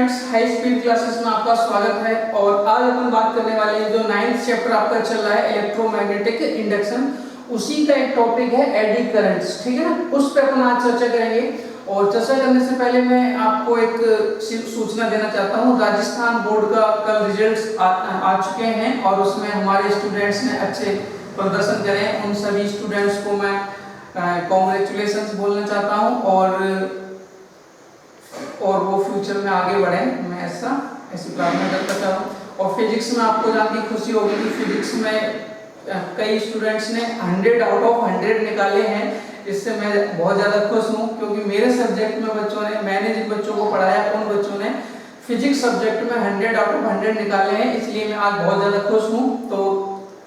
Students, high speed classes में आपका स्वागत है। और आज अपन बात करने वाले हैं जो 9th चैप्टर आपका चल रहा है इलेक्ट्रोमैग्नेटिक इंडक्शन, उसी का एक टॉपिक है एडी करंट्स। ठीक है ना, उस पर अपन आज चर्चा करेंगे। और चर्चा करने से पहले मैं आपको एक सूचना देना चाहता हूँ। राजस्थान बोर्ड का कल रिजल्ट्स आ चुके हैं और उसमें हमारे स्टूडेंट्स ने अच्छे प्रदर्शन करे। उन सभी स्टूडेंट्स को मैं कॉन्ग्रेचुलेशंस बोलना चाहता हूँ और वो फ्यूचर में आगे बढ़े, मैं ऐसी प्रार्थना करता हूँ। और फिजिक्स में आपको जान की खुशी होगी कि फिजिक्स में कई स्टूडेंट्स ने 100 आउट ऑफ 100 निकाले हैं। इससे मैं बहुत ज़्यादा खुश हूँ क्योंकि मेरे सब्जेक्ट में मैंने जिन बच्चों को पढ़ाया उन बच्चों ने फिजिक्स सब्जेक्ट में 100 आउट ऑफ 100 निकाले हैं। इसलिए मैं आज बहुत ज़्यादा खुश हूँ। तो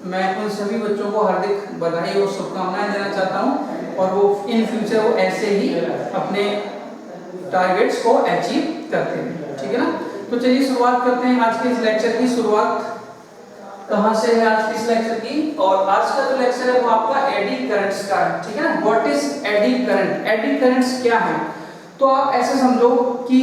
मैं उन सभी बच्चों को हार्दिक बधाई और शुभकामनाएं देना चाहता हूँ और वो इन फ्यूचर वो ऐसे ही अपने टारगेट्स को अचीव करते हैं। ठीक है ना, तो चलिए शुरुआत करते हैं आज के इस लेक्चर की। शुरुआत कहाँ से है आज की इस लेक्चर की? और आज का जो लेक्चर है वो आपका एडी करंट्स का है। ठीक है ना, what is eddy current? Eddy currents क्या है? तो आप ऐसे समझो कि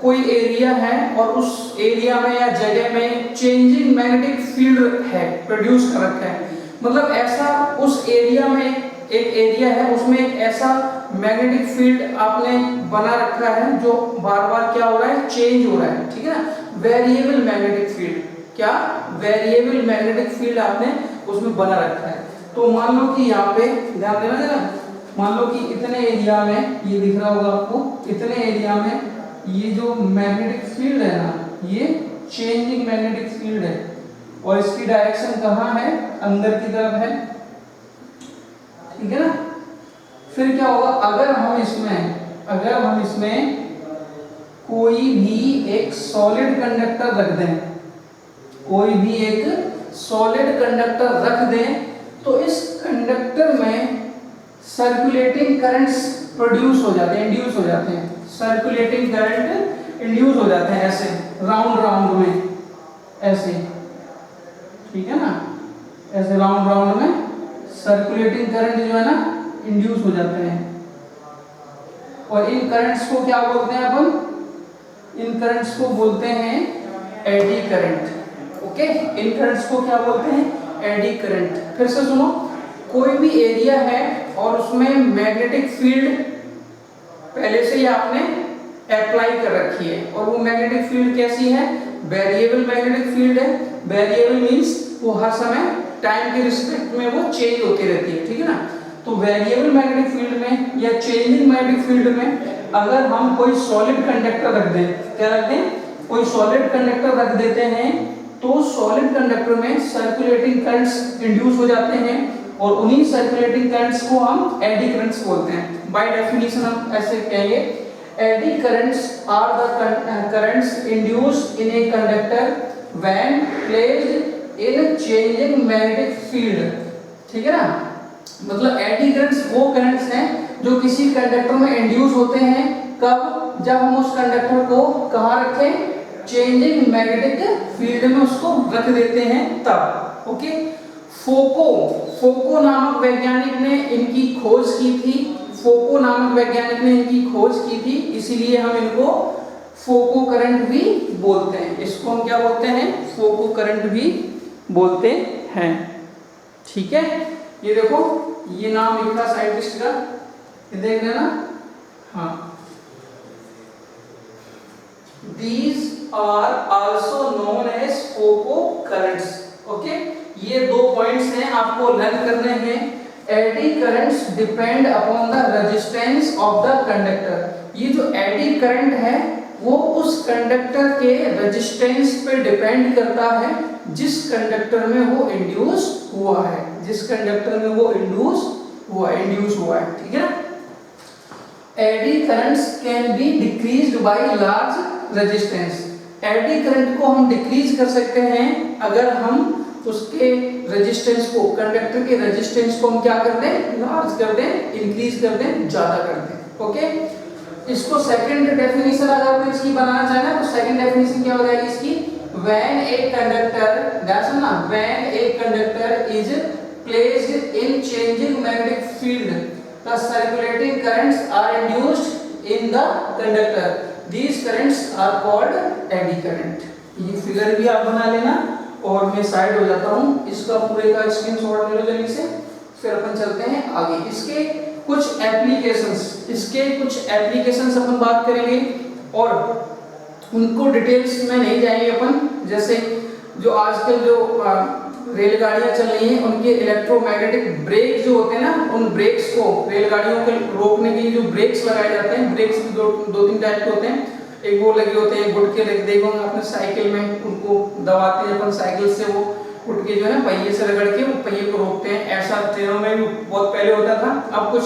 कोई एरिया है और उस एरिया में या जगह में चेंजिंग मैग्नेटिक फील्ड है, प्रोड्यूस कर रखा है। मतलब ऐसा उस एरिया में एक एरिया है, उसमें एक ऐसा मैग्नेटिक फील्ड आपने बना रखा है जो बार बार क्या हो रहा है, चेंज हो रहा है। ठीक है ना, वेरिएबल मैग्नेटिक फील्ड। क्या? वेरिएबल मैग्नेटिक फील्ड आपने उसमें बना रखा है। तो मान लो कि यहाँ पे ध्यान देना जरा, मान लो कि इतने एरिया में, ये दिख रहा होगा आपको, इतने एरिया में ये जो मैग्नेटिक फील्ड है ना, ये चेंजिंग मैग्नेटिक फील्ड है और इसकी डायरेक्शन कहाँ है? अंदर की तरफ है। ठीक है ना, फिर क्या होगा अगर हम इसमें कोई भी एक सॉलिड कंडक्टर रख दें, कोई भी एक सॉलिड कंडक्टर रख दें, तो इस कंडक्टर में सर्कुलेटिंग करंट्स प्रोड्यूस हो जाते हैं, इंड्यूस हो जाते हैं। सर्कुलेटिंग करंट इंड्यूस हो जाते हैं ऐसे राउंड में, ऐसे। ठीक है ना, ऐसे राउंड में सर्कुलेटिंग करंट जो है ना इंड्यूस हो जाते हैं। और इन करंट्स को क्या बोलते हैं अपन? इन करंट्स को बोलते हैं एडी करंट। ओके, इन करंट्स को क्या बोलते हैं? Eddy current. फिर से सुनो, कोई भी एरिया है और उसमें मैग्नेटिक फील्ड पहले से ही आपने अप्लाई कर रखी है और वो मैग्नेटिक फील्ड कैसी है? वेरिएबल मैग्नेटिक फील्ड है। वेरिएबल मींस वो हर समय टाइम के रिस्पेक्ट में वो चेंज होती रहती है। ठीक है ना, तो वेरिएबल मैग्नेटिक फील्ड में या चेंजिंग मैग्नेटिक फील्ड में अगर हम कोई सॉलिड कंडक्टर रख दें, क्या रख दें? कोई सॉलिड कंडक्टर रख देते हैं तो सॉलिड कंडक्टर में सर्कुलेटिंग करंट्स इंड्यूस हो जाते हैं और उन्हीं सर्कुलेटिंग करंट्स को हम एडी करंट्स बोलते हैं। बाय डेफिनेशन हम ऐसे कहेंगे, eddy currents are the currents induced in a conductor when placed in changing magnetic field. ठीक है ना, मतलब एडी करंट्स वो करंट्स हैं जो किसी कंडक्टर में इंड्यूस होते हैं। कब? जब हम उस कंडक्टर को कहाँ रखें? चेंजिंग मैग्नेटिक फील्ड में उसको रख देते हैं तब। ओके, फोको नामक वैज्ञानिक ने इनकी खोज की थी। फोको नामक वैज्ञानिक ने इनकी खोज की थी, इसीलिए हम इनको फोको करंट भी बोलते हैं। इसको हम क्या बोलते हैं? फोको करंट भी बोलते हैं। ठीक है, ये देखो, ये नाम लिखा साइंटिस्ट का, ये देख रहे ना? हाँ, these are also known as फोको currents. Okay, ये दो पॉइंट्स हैं आपको लर्न करने हैं। Eddy currents depend upon the resistance of the conductor. ये जो एडी करंट है वो उस कंडक्टर के रेजिस्टेंस पे डिपेंड करता है जिस कंडक्टर में वो इंड्यूस हुआ है, जिस कंडक्टर में वो इंड्यूस हुआ है। ठीक है, eddy currents can be decreased by large resistance. Eddy current को हम डिक्रीज कर सकते हैं अगर हम उसके रेजिस्टेंस को, कंडक्टर के रेजिस्टेंस को हम क्या कर दें? लार्ज कर दें, इंक्रीज कर दें, ज्यादा कर दें। ओके, इसको सेकंड डेफिनेशन अगर आप इसकी बनाना चाहे ना तो सेकंड डेफिनेशन क्या हो जाएगी इसकी? व्हेन ए कंडक्टर, ध्यान सुनना, when a conductor is placed in changing magnetic field the circulating currents are induced in the conductor these currents are called eddy current. ये फिगर भी आप बना लेना और मैं साइड हो जाता हूँ, इसका पूरे का स्क्रीनशॉट ले लो जल्दी से, फिर अपन चलते हैं आगे। इसके कुछ एप्लीकेशंस अपन बात करेंगे और उनको डिटेल्स में नहीं जाएंगे अपन। जैसे जो आजकल जो रेलगाड़ियां चल रही हैं उनके इलेक्ट्रोमैग्नेटिक ब्रेक जो होते हैं ना, उन ब्रेक्स को रेलगाड़ियों के रोकने के लिए जो ब्रेक्स लगाए जाते हैं, ब्रेक्स भी दो तीन टाइप के होते हैं। एक वो लगे होते हैं गुटके, देखोगे अपने साइकिल में, उनको दबाते हैं अपन साइकिल से, वो गुटके जो है पहिए से रगड़ के वो पहिए को रोकते हैं। ऐसा ट्रेनों में भी बहुत पहले होता था, अब कुछ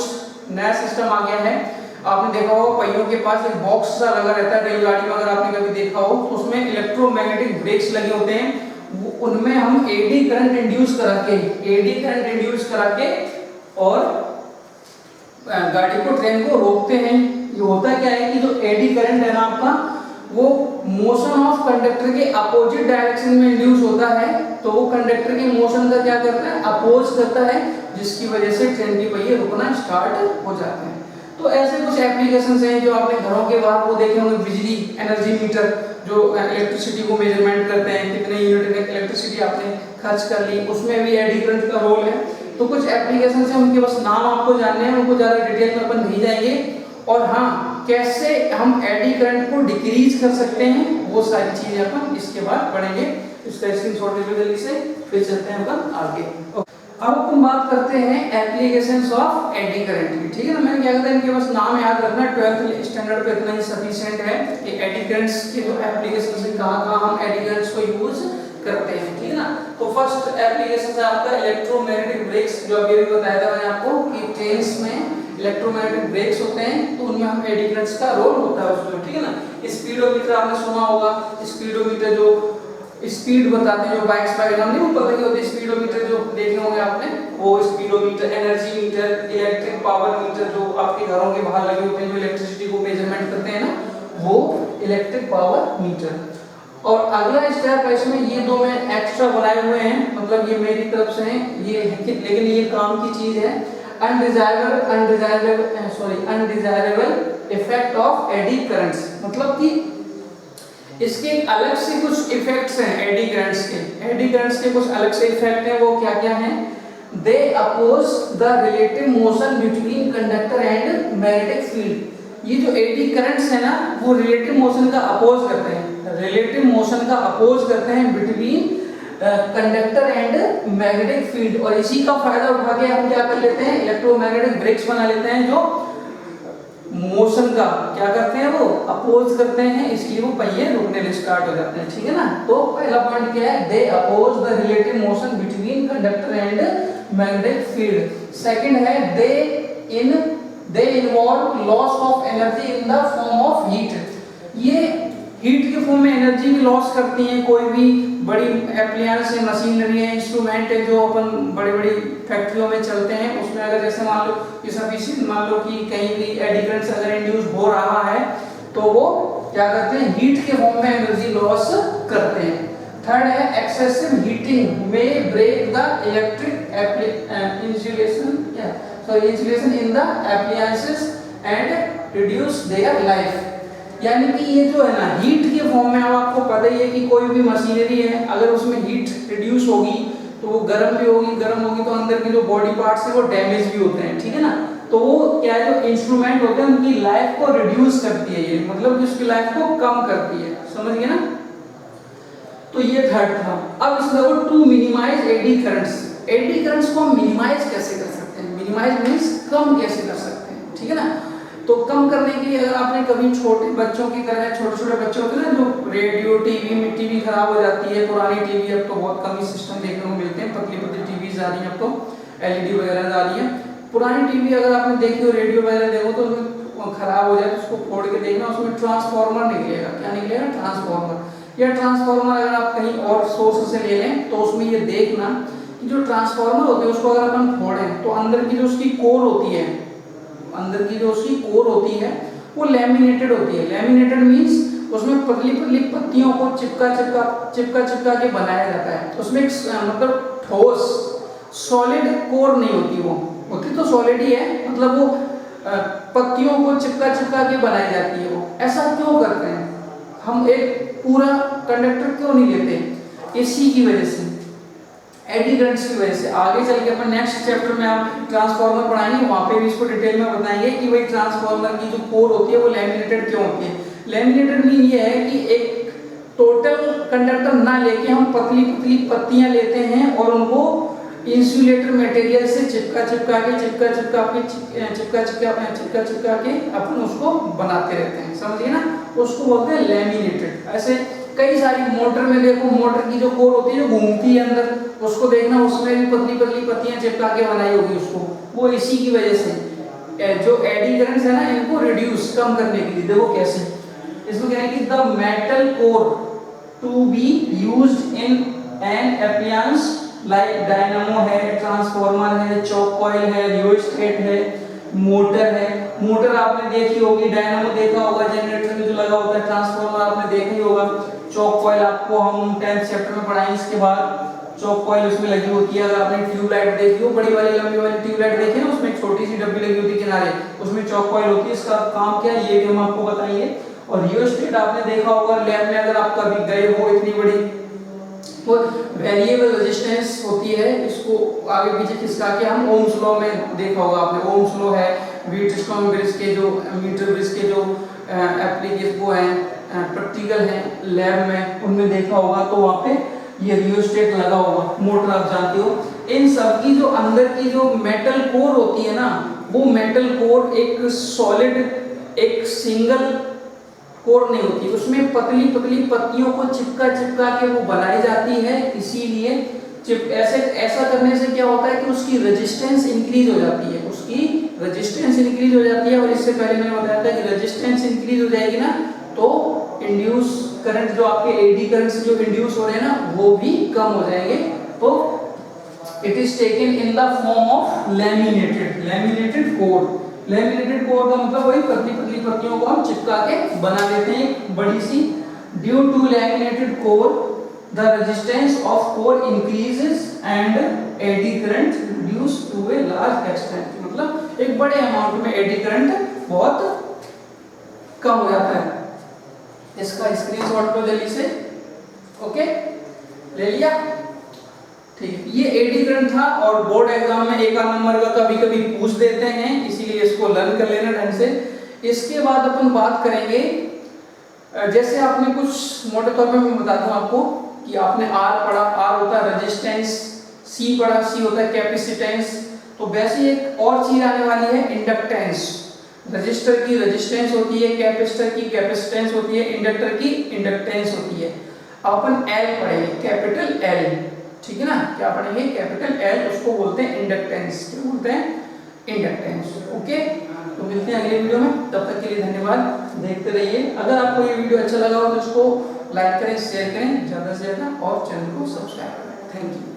नया सिस्टम आ गया है। आपने देखा हो पहियों के पास एक बॉक्स सा लगा रहता है रेलगाड़ी में, अगर आपने कभी देखा हो, उसमें इलेक्ट्रोमैग्नेटिक ब्रेक्स लगे होते हैं। उनमें हम एडी करंट इंड्यूस करा के और गाड़ी को, ट्रेन को रोकते हैं। ये होता क्या है कि जो एडी करंट है ना आपका, वो मोशन ऑफ कंडक्टर के अपोजिट डायरेक्शन में इंड्यूस होता है, तो वो कंडक्टर के मोशन का क्या करता है, अपोज करता है, जिसकी वजह से ट्रेन के पहिए रुकना स्टार्ट हो जाते हैं। तो ऐसे कुछ एप्लीकेशंस हैं जो आपने घरों के बाहर वो देखे होंगे, बिजली एनर्जी मीटर जो इलेक्ट्रिसिटी को मेजरमेंट करते हैं, कितने यूनिट इलेक्ट्रिसिटी आपने खर्च कर ली, उसमें भी एडी करंट का रोल है। तो कुछ एप्लीकेशंस हैं, उनके बस नाम आपको जानने हैं, उनको ज़्यादा डिटेल में अपन नहीं जाएंगे। और हाँ, कैसे हम एडी करंट को डिक्रीज कर सकते हैं, वो सारी चीजें अपन इसके बाद पढ़ेंगे। इसका स्क्रीनशॉट ले लो जल्दी से, फिर चलते हैं अपन आगे। अब अपन बात करते हैं एप्लीकेशंस ऑफ एडी करंट की, ठीक है ना। मैंने क्या कहता है, इनके बस नाम याद रखना, 12th स्टैंडर्ड पे इतना ही सफिशिएंट है कि एडी करंट्स के जो एप्लीकेशंस है, कहाँ हम एडी करंट्स को यूज करते हैं, ठीक है ना। तो फर्स्ट एप्लीकेशन है आपका इलेक्ट्रोमैग्नेटिक ब्रेक्स, जो अभी भी बताया था मैंने आपको कि ट्रेन्स में इलेक्ट्रोमैग्नेटिक ब्रेक्स होते हैं, तो उनमें हम एडी करंट्स का रोल होता है उसमें, ठीक है ना। स्पीडोमीटर आपने सुना होगा, स्पीडोमीटर जो स्पीड बताते हैं, जो बाइक्स पर एग्जाम नहीं पता क्या होती है, स्पीडोमीटर जो देखे होंगे आपने, वो speedometer, energy meter, electric power meter जो आपके घरों के बाहर लगे होते हैं, जो इलेक्ट्रिसिटी को मेजरमेंट करते हैं ना, वो इलेक्ट्रिक पावर मीटर। और अगला स्टेप है इसमें, ये दो मैं एक्स्ट्रा बनाए हुए हैं, मतलब ये मेरी तरफ से हैं ये, लेकिन ये काम की चीज है। Undesirable effect of eddy currents, मतलब कि इसके अलग से कुछ इफेक्ट्स हैं एडी करंट्स के। एडी करंट्स के कुछ अलग से इफेक्ट हैं, वो क्या क्या हैं? They oppose the relative motion between conductor and magnetic field. ये जो एडी करंट्स है ना, वो रिलेटिव मोशन का अपोज करते हैं, between conductor and magnetic field. और इसी का फायदा उठा के हम क्या कर लेते हैं, इलेक्ट्रोमैग्नेटिक ब्रेक्स बना लेते हैं, जो मोशन का क्या करते हैं, वो अपोज करते हैं, इसलिए वो पहिए रुकने स्टार्ट हो जाते हैं, ठीक है ना। तो पहला पॉइंट क्या है, they oppose the relative motion between conductor and magnetic field. Second है they involve loss of energy in the form of heat. ये हीट के फॉर्म में एनर्जी भी लॉस करती हैं। कोई भी बड़ी एप्लायंस है, मशीनरी है, इंस्ट्रूमेंट है, जो अपन बड़ी बड़ी फैक्ट्रियों में चलते हैं, उसमें अगर जैसे मान लो कि सफिशिएंट, मान लो कि कहीं भी एडी करंट अगर इंड्यूस हो रहा है, तो वो क्या करते हैं, हीट के फॉर्म में एनर्जी लॉस करते हैं। थर्ड है एक्सेसिव हीटिंग में break the electric insulation in the appliances and reduce their life. यानी कि ये जो है ना, हीट के फॉर्म में, अब आपको पता ही है कि कोई भी मशीनरी है, अगर उसमें हीट रिड्यूस होगी तो वो गर्म होगी तो अंदर के जो बॉडी पार्ट्स है वो डैमेज भी होते हैं, ठीक है ना। तो वो क्या है, जो इंस्ट्रूमेंट होते हैं उनकी लाइफ को रिड्यूस करती है, ये मतलब कि उसकी लाइफ को कम करती है, समझ गए ना। तो ये थर्ड था। अब इसमें देखो, to minimise eddy currents. Eddy currents को हम मिनिमाइज कैसे कर सकते हैं, मिनिमाइज मींस कम कैसे कर सकते हैं, ठीक है ना। तो कम करने के लिए, अगर आपने कभी छोटे बच्चों की तरह, छोटे बच्चों के ना, जो रेडियो टीवी खराब हो जाती है, पुरानी टीवी, अब तो बहुत कम ही सिस्टम देखने को मिलते हैं, पतली टीवी आ रही है, अब तो एलईडी वगैरह आ रही है। पुरानी टीवी अगर आपने देखी हो, रेडियो वगैरह देखो, तो उसमें खराब हो जाए तो उसको फोड़ के देखना, उसमें ट्रांसफार्मर निकलेगा। क्या निकलेगा? ट्रांसफार्मर। या ट्रांसफार्मर अगर आप कहीं और सोर्स से ले लें, तो उसमें ये देखना कि जो ट्रांसफार्मर होते हैं, उसको अगर अपन फोड़ें तो अंदर की जो उसकी कोर होती है, वो लैमिनेटेड होती है। लैमिनेटेड मींस उसमें पतली पत्तियों को चिपका के बनाया जाता है। उसमें मतलब ठोस सॉलिड कोर नहीं होती, वो होती तो सॉलिड ही है, मतलब वो पत्तियों को चिपका चिपका के बनाई जाती है। वो ऐसा क्यों करते हैं? हम एक पूरा कंडक्टर क्यों नहीं लेते? इसी की वजह से, एडी करंट्स की वजह से। आगे चल के अपन नेक्स्ट चैप्टर में आप ट्रांसफार्मर पढ़ाएंगे, वहां पे भी इसको डिटेल में बताएंगे कि भाई ट्रांसफार्मर की जो कोर होती है वो लैमिनेटेड क्यों होती है। लैमिनेटेड मीन ये है कि एक टोटल कंडक्टर ना लेके हम पतली पतली पत्तियां लेते हैं और उनको इंसुलेटर मटेरियल से चिपका चिपका के अपन उसको बनाते रहते हैं, समझिए ना, उसको बोलते हैं लैमिनेटेड। ऐसे कई सारी मोटर में देखो, मोटर की जो कोर होती है जो घूमती है अंदर, उसको देखना, उसमें भी पतली पतली पत्तियां चिपका के बनाई होगी उसको। वो इसी की वजह से जो एडी करंट्स है ना, इनको रिड्यूस कम करने के लिए देखो कैसे, इसको कहते हैं कि the metal core to be used in an appliance like dynamo है, ट्रांसफार्मर है, चॉक कॉइल है, रियोस्टेट है, मोटर है। मोटर आपने देखी होगी, डायनामो देखा होगा, जनरेटर में जो लगा होता है, ट्रांसफार्मर आपने देखा ही होगा, चॉक कॉइल आपको हम 10th चैप्टर में पढ़ाएंगे। इसके बाद चॉक कॉइल उसमें लगी होती है। अगर आपने ट्यूबलाइट देखी हो, बड़ी वाली लंबी वाली ट्यूबलाइट देखी है ना, उसमें छोटी सी डब्बी लगी होती है किनारे, उसमें चॉक कॉइल होती है। इसका काम क्या है ये भी हम आपको बताएंगे। और रियोस्टेट आपने देखा होगा लैब में, अगर आप कभी गए हो, इतनी बड़ी वो वेरिएबल रेजिस्टेंस होती है, इसको आगे पीछे खिसका के हम ओम्स लॉ में देखा होगा आपने। ओम्स लॉ है, व्हीटस्टोन ब्रिज के जो मीटर ब्रिज के जो एप्लीकेशन वो हैं प्रैक्टिकल हैं लैब में, उनमें देखा होगा, तो वहाँ पे ये रियोस्टेट लगा होगा। मोटर आप जानते हो। इन सब की जो अंदर की जो मेटल कोर होती है ना, वो मेटल कोर एक सॉलिड, एक सिंगल कोर नहीं होती, उसमें पतली पतली पत्तियों को चिपका चिपका के वो बनाई जाती है। इसीलिए ऐसा करने से क्या होता है कि उसकी रेजिस्टेंस इंक्रीज हो जाती है, उसकी रेजिस्टेंस इंक्रीज हो जाती है। और इससे पहले मैंने बताया था कि रेजिस्टेंस इंक्रीज हो जाएगी ना, तो इंड्यूस करंट, जो आपके एडी करंट्स जो इंड्यूस हो रहे हैं ना, वो भी कम हो जाएंगे। तो it is taken in the form of laminated core. Laminated core का मतलब वही पतली पतली पत्तियों को हम चिपका के बना देते हैं एक बड़ी सी। Due to laminated core the resistance of core increases and eddy current reduce to a large extent. मतलब एक बड़े अमाउंट में एडी करंट बहुत कम हो जाता है। इसका स्क्रीनशॉट लो जल्दी से। ओके, ले लिया? ठीक है, ये एडी करंट था और बोर्ड एग्जाम में एक आध नंबर का कभी कभी पूछ देते हैं, इसीलिए इसको लर्न कर लेना ढंग से। इसके बाद अपन बात करेंगे, जैसे आपने कुछ मोटे तौर पे मैं बता दूं आपको कि आपने आर पढ़ा, आर होता है रेजिस्टेंस, सी पढ़ा, सी होता है कैपेसिटेंस। तो वैसे एक और चीज आने वाली है इंडक्टेंस। रजिस्टर की रेजिस्टेंस होती है, कैपेसिटर की कैपेसिटेंस होती है, इंडक्टर की इंडक्टेंस होती है। अपन एल पढ़ेंगे, कैपिटल एल, ठीक है ना? क्या पढ़ेंगे? कैपिटल एल, उसको बोलते हैं इंडक्टेंस। क्या बोलते हैं? इंडक्टेंस। ओके, तो मिलते हैं अगले वीडियो में, तब तक के लिए धन्यवाद, देखते रहिए। अगर आपको ये वीडियो अच्छा लगा हो तो इसको लाइक करें, शेयर करें ज्यादा से ज्यादा और चैनल को सब्सक्राइब करें। Thank you.